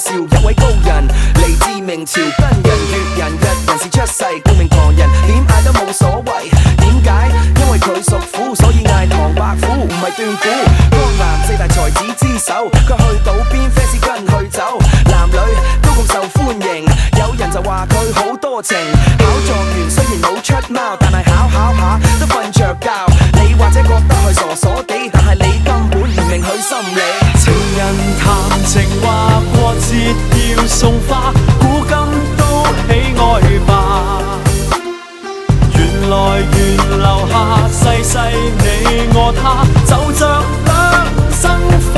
紹一位高人，嚟自明朝，跟人越人，一人是出世，顧命旁人點嗌都冇所謂。點解？因為佢屬虎，所以嗌唐伯虎，唔係斷估。江南四大才子之首，佢去到邊 fans 跟佢走，男女都咁受歡迎。有人就話佢好多情，考狀元雖然冇出貓，但係考下都瞓着覺。你或者覺得佢傻傻地，但係你根本唔明佢心理。情人談情話過節要送花，古今都喜愛吧。緣來緣留下世世你我他，就像兩生花。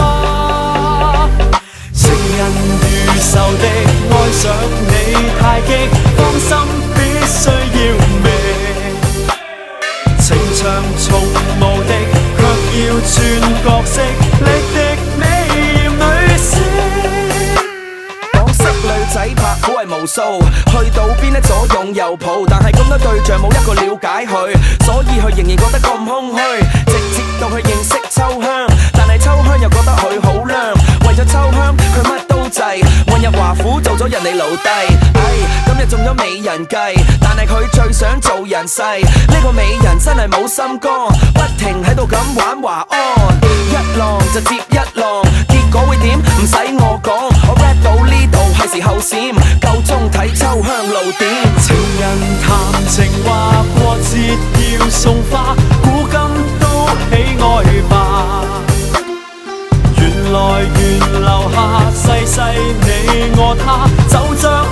情人如仇敵，愛上你太激，芳心必須要覓。情場從無敵，卻要轉角色，力敵美豔女星。港式女仔拍好係無數，去到邊呢左擁右抱，但係咁多對象冇一個了解佢，所以佢仍然覺得咁空虛。直接到佢認識秋香，但係秋香又覺得佢好娘，為咗秋香佢乜都制，混入華府做咗人哋奴隸。今日中咗美人計，但係佢最想做人世。呢個美人真係冇心肝，不停喺度咁玩華安，一浪就接一浪，結果會點唔使我講，我 rap 到呢度係時候閃，夠鐘睇秋香露點。情人談情話過節要送花，古今都喜愛吧。緣來緣留下世世你我他，就像